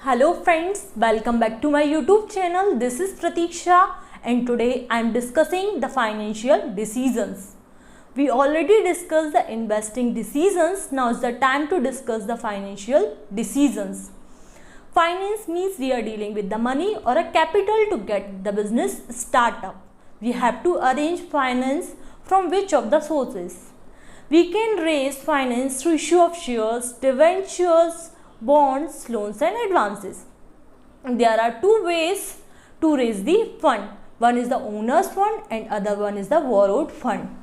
Hello friends, welcome back to my YouTube channel. This is Pratiksha and today I am discussing the financial decisions. We already discussed the investing decisions. Now is the time to discuss the financial decisions. Finance means we are dealing with the money or a capital to get the business startup. We have to arrange finance from which of the sources. We can raise finance through issue of shares, debentures, bonds, loans and advances. There are two ways to raise the fund. One is the owner's fund and other one is the borrowed fund.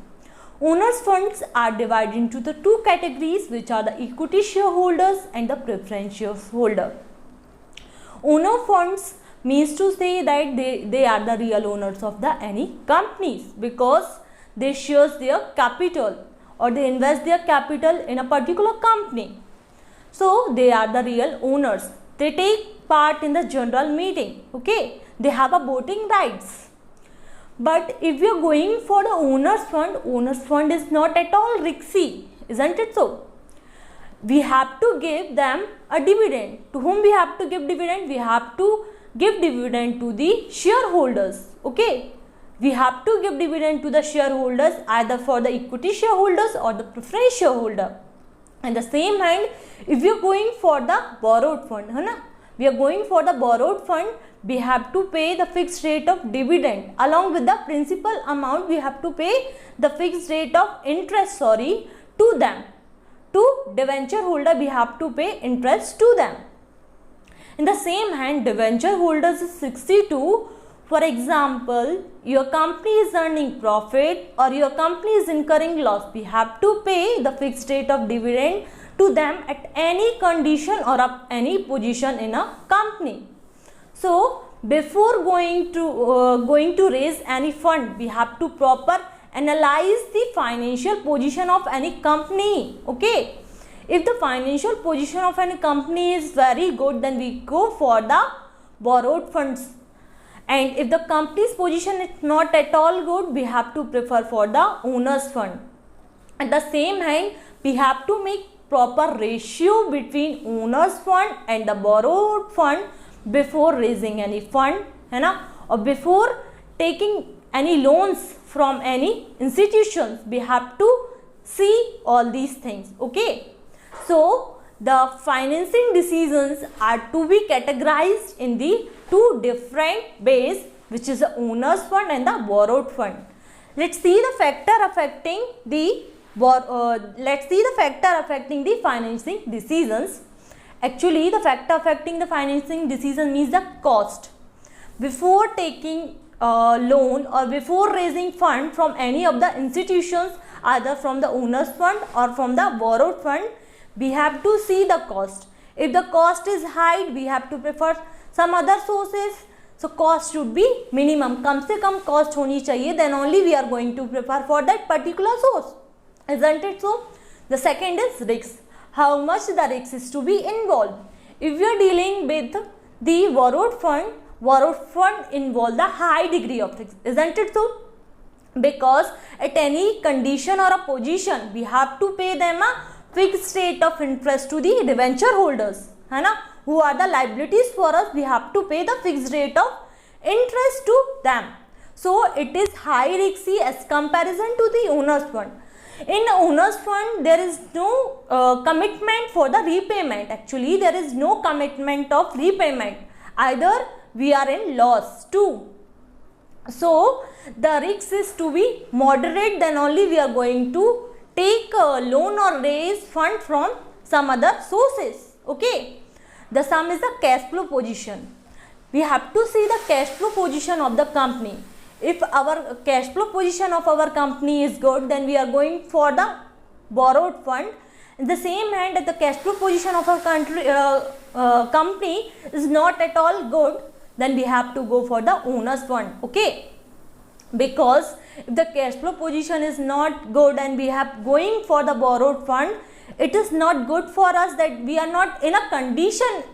Owner's funds are divided into the two categories, which are the equity shareholders and the preference shareholder. Owner funds means to say that they are the real owners of the any companies because they shares their capital or they invest their capital in a particular company. So they are the real owners. They take part in the general meeting. Okay, they have a voting rights. But if you are going for the owner's fund is not at all risky, isn't it so? We have to give them a dividend. To whom we have to give dividend? We have to give dividend to the shareholders. Okay, we have to give dividend to the shareholders either for the equity shareholders or the preference shareholder. And the same hand, if you are going for the borrowed fund, we are going for the borrowed fund, we have to pay the fixed rate of dividend along with the principal amount. We have to pay the fixed rate of interest to them. To debenture holder, we have to pay interest to them. In the same hand, debenture holders is 62. For example, your company is earning profit or your company is incurring loss. We have to pay the fixed rate of dividend to them at any condition or of any position in a company. So, before going to raise any fund, we have to proper analyze the financial position of any company. Okay, if the financial position of any company is very good, then we go for the borrowed funds. And if the company's position is not at all good, we have to prefer for the owner's fund. At the same hand, we have to make proper ratio between owner's fund and the borrowed fund before raising any fund, or before taking any loans from any institutions. We have to see all these things. Okay, so the financing decisions are to be categorized in the two different ways, which is the owner's fund and the borrowed fund. Let's see the factor affecting the financing decisions. Actually, the factor affecting the financing decision means the cost. Before taking a loan or before raising fund from any of the institutions, either from the owner's fund or from the borrowed fund, we have to see the cost. If the cost is high, we have to prefer some other sources. So cost should be minimum. कम से कम cost होनी चाहिए. Then only we are going to prefer for that particular source. Isn't it so? The second is risk. How much the risk is to be involved. If we are dealing with the borrowed fund involve the high degree of risk. Isn't it so? Because at any condition or a position, we have to pay them a fixed rate of interest to the debenture holders, who are the liabilities for us. We have to pay the fixed rate of interest to them. So it is high risky as comparison to the owner's fund. In owner's fund, there is no commitment for the repayment. Actually, there is no commitment of repayment. Either we are in loss too. So the risk is to be moderate. Then only we are going to take a loan or raise fund from some other sources. Okay, the sum is the cash flow position. We have to see the cash flow position of the company. If our cash flow position of our company is good, then we are going for the borrowed fund. In the same hand, if the cash flow position of our company is not at all good, then we have to go for the owner's fund. Okay, because if the cash flow position is not good and we have going for the borrowed fund, it is not good for us that we are not in a condition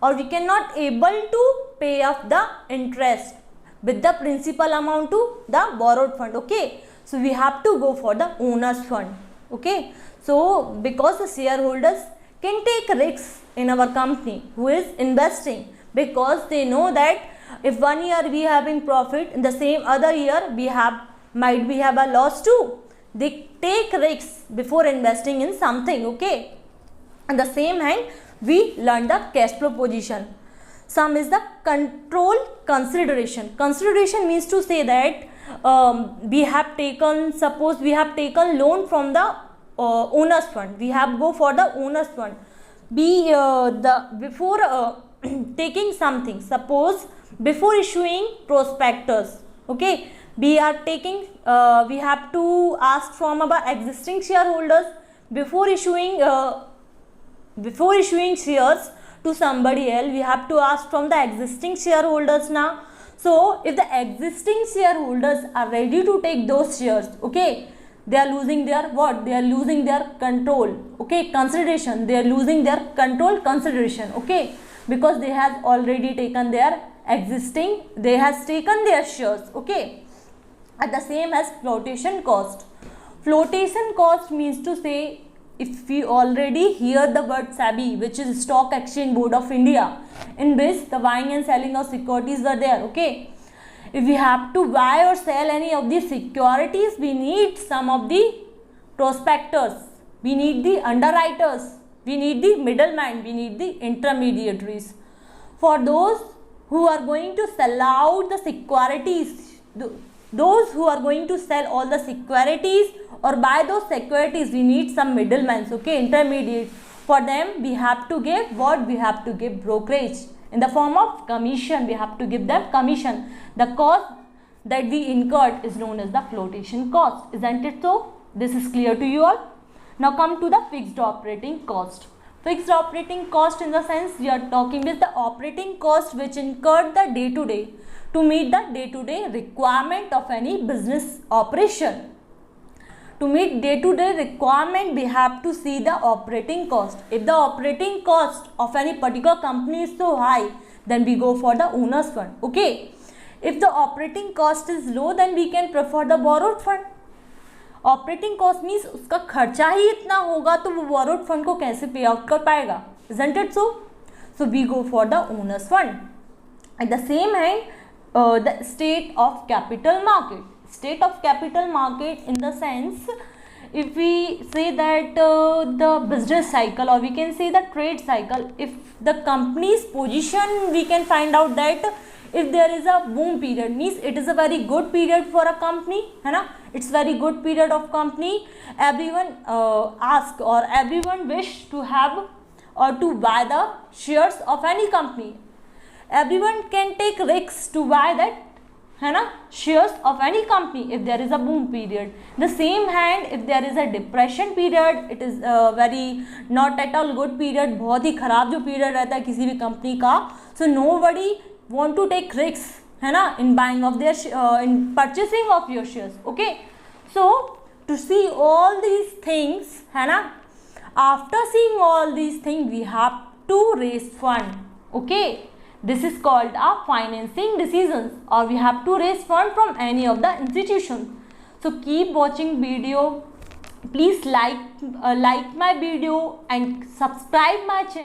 or we cannot able to pay off the interest with the principal amount to the borrowed fund. Okay, so we have to go for the owner's fund. Okay, so because the shareholders can take risks in our company, who is investing, because they know that if 1 year we having profit, in the same other year might we have a loss too. They take risks before investing in something. Okay. On the same hand, we learn the cash flow position. Some is the control consideration. Consideration means to say that suppose we have taken loan from the owner's fund. We have go for the owner's fund. Before taking something, suppose before issuing prospectus, okay, we have to ask from our existing shareholders before issuing shares to somebody else. We have to ask from the existing shareholders now. So if the existing shareholders are ready to take those shares, okay, they are losing their what? They are losing their control, okay, consideration. They are losing their control consideration, okay, because they have already taken their shares, okay. At the same as flotation cost. Flotation cost means to say, if we already hear the word SEBI, which is Stock Exchange Board of India, in which the buying and selling of securities were there, okay. If we have to buy or sell any of these securities, we need some of the prospectors, we need the underwriters, we need the middleman, we need the intermediaries. For those who are going to sell out the securities, those who are going to sell all the securities or buy those securities, we need some middlemen, okay, intermediate. For them, we have to give what? We have to give brokerage in the form of commission. We have to give them commission. The cost that we incurred is known as the flotation cost. Isn't it so? This is clear to you all. Now come to the fixed operating cost. Fixed operating cost, in the sense we are talking with the operating cost which incurred the day-to-day to meet the day-to-day requirement of any business operation. To meet day-to-day requirement, we have to see the operating cost. If the operating cost of any particular company is so high, then we go for the owner's fund, okay. If the operating cost is low, then we can prefer the borrowed fund. Operating cost means उसका खर्चा ही इतना होगा तो वो borrowed fund को कैसे पे out कर पाएगा, isn't it so? So we go for the owner's fund. At the same hand, the state of capital market. State of capital market in the sense, if we say that the business cycle, or we can say the trade cycle, if the company's position, we can find out that if there is a boom period, means it is a very good period for a company, है ना, it's very good period of company. Everyone ask or everyone wish to have or to buy the shares of any company. Everyone can take risks to buy that, है ना, shares of any company if there is a boom period. The same hand, if there is a depression period, it is very not at all good period, बहुत ही खराब जो period रहता है किसी भी company का. So nobody want to take risks, है ना, in buying of their in purchasing of your shares, okay. So to see all these things, है ना, after seeing all these things, we have to raise fund, okay. This is called a financing decisions, or we have to raise fund from any of the institutions. So keep watching video. Please like my video and subscribe my channel.